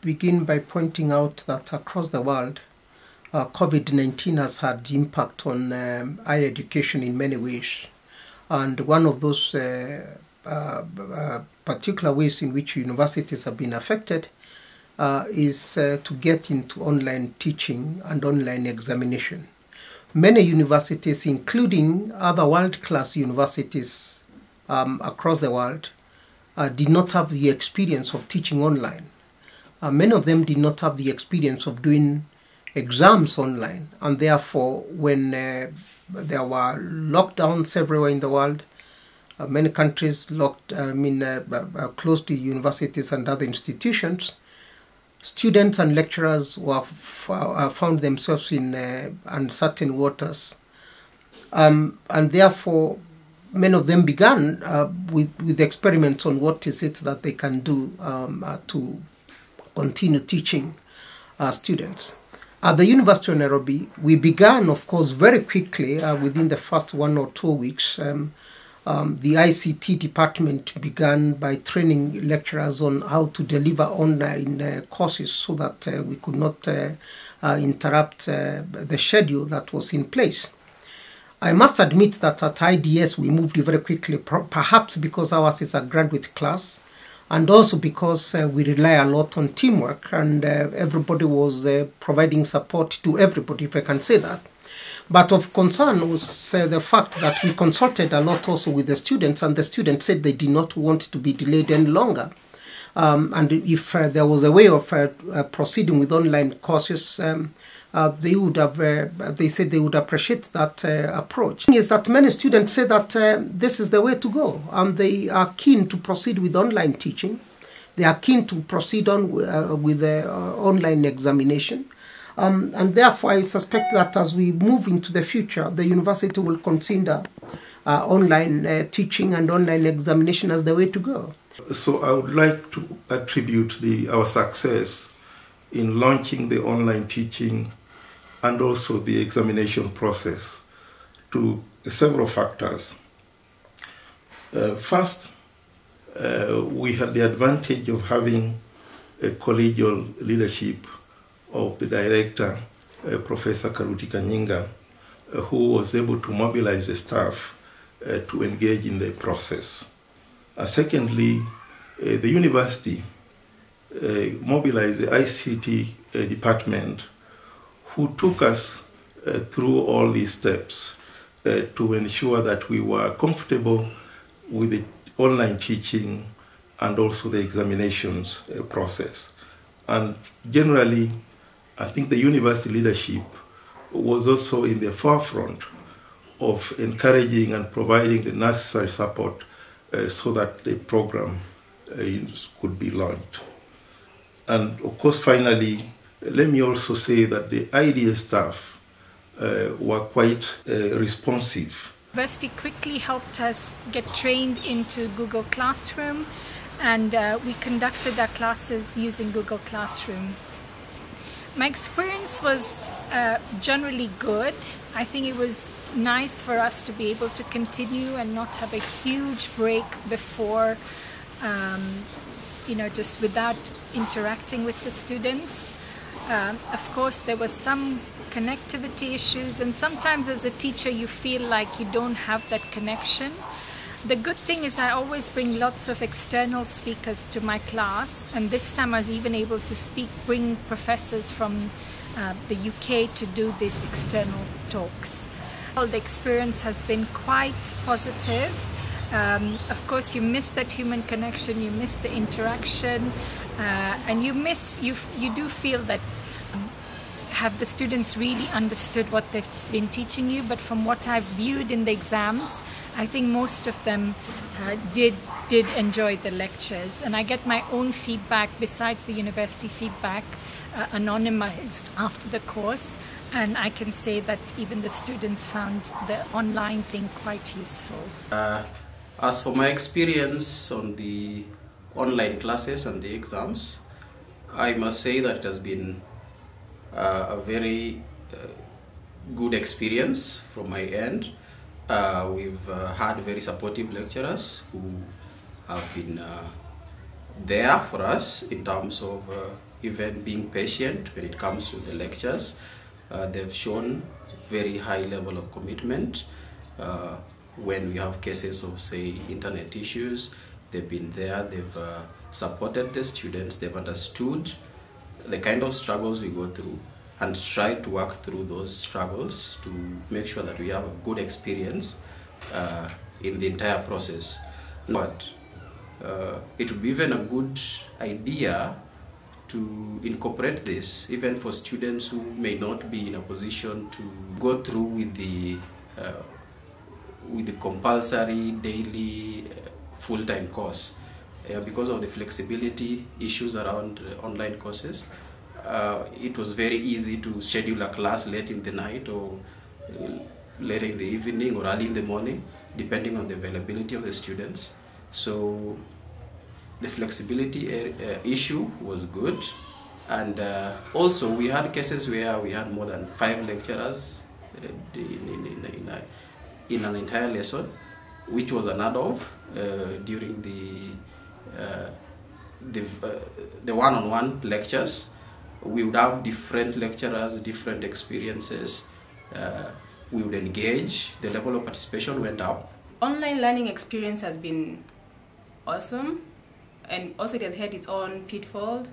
begin by pointing out that across the world, COVID-19 has had impact on higher education in many ways. And one of those particular ways in which universities have been affected is to get into online teaching and online examination. Many universities, including other world-class universities across the world, did not have the experience of teaching online. Many of them did not have the experience of doing exams online, and therefore when there were lockdowns everywhere in the world, many countries closed the universities and other institutions, students and lecturers found themselves in uncertain waters, and therefore many of them began with experiments on what is it that they can do to continue teaching students. At the University of Nairobi, we began, of course, very quickly, within the first 1 or 2 weeks. The ICT department began by training lecturers on how to deliver online courses so that we could not interrupt the schedule that was in place. I must admit that at IDS we moved very quickly, perhaps because ours is a graduate class, and also because we rely a lot on teamwork, and everybody was providing support to everybody, if I can say that. But of concern was the fact that we consulted a lot also with the students, and the students said they did not want to be delayed any longer. And if there was a way of proceeding with online courses, they would have. They said they would appreciate that approach. Is that many students say that this is the way to go, and they are keen to proceed with online teaching. They are keen to proceed on with the online examination, and therefore I suspect that as we move into the future, the university will consider online teaching and online examination as the way to go. So I would like to attribute our success in launching the online teaching and also the examination process to several factors. First, we had the advantage of having a collegial leadership of the director, Professor Karuti Kanyinga, who was able to mobilize the staff to engage in the process. Secondly, the university mobilized the ICT department, who took us through all these steps to ensure that we were comfortable with the online teaching and also the examinations process. And generally, I think the university leadership was also in the forefront of encouraging and providing the necessary support so that the program could be launched. And of course, finally, let me also say that the IDS staff were quite responsive. The university quickly helped us get trained into Google Classroom, and we conducted our classes using Google Classroom. My experience was generally good. I think it was nice for us to be able to continue and not have a huge break before, just without interacting with the students. Of course, there was some connectivity issues, and sometimes as a teacher you feel like you don't have that connection. The good thing is I always bring lots of external speakers to my class, and this time I was even able to bring professors from the UK to do these external talks. The experience has been quite positive. Of course, you miss that human connection, you miss the interaction, and you do feel that have the students really understood what they've been teaching you. But from what I've viewed in the exams, I think most of them did enjoy the lectures, and I get my own feedback besides the university feedback anonymized after the course, and I can say that even the students found the online thing quite useful. As for my experience on the online classes and the exams, I must say that it has been a very good experience from my end. We've had very supportive lecturers who have been there for us in terms of even being patient when it comes to the lectures. They've shown very high level of commitment. When we have cases of, say, internet issues, they've been there, they've supported the students, they've understood the kind of struggles we go through and tried to work through those struggles to make sure that we have a good experience in the entire process. But it would be even a good idea to incorporate this even for students who may not be in a position to go through with the compulsory daily full-time course. Because of the flexibility issues around online courses, it was very easy to schedule a class late in the night or late in the evening or early in the morning, depending on the availability of the students. So the flexibility issue was good, and also we had cases where we had more than 5 lecturers in an entire lesson, which was unheard of during the one-on-one lectures. We would have different lecturers, different experiences. We would engage. The level of participation went up. Online learning experience has been awesome, and also it has had its own pitfalls.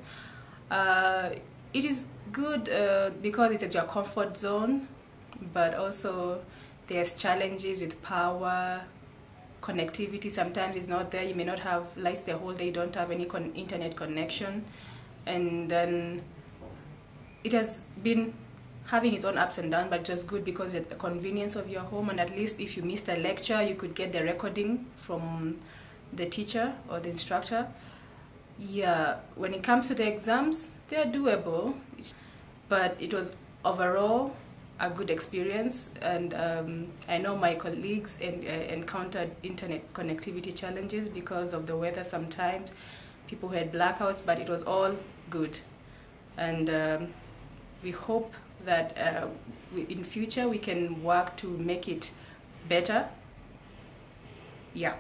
It is good because it's at your comfort zone, but also there's challenges with power, connectivity. Sometimes it's not there. You may not have lights the whole day, you don't have any internet connection, and then it has been having its own ups and downs, but just good because of the convenience of your home, and at least if you missed a lecture, you could get the recording from the teacher or the instructor. Yeah, when it comes to the exams, they are doable, but it was overall a good experience, and I know my colleagues encountered internet connectivity challenges because of the weather sometimes. People had blackouts, but it was all good, and we hope that in future we can work to make it better. Yeah.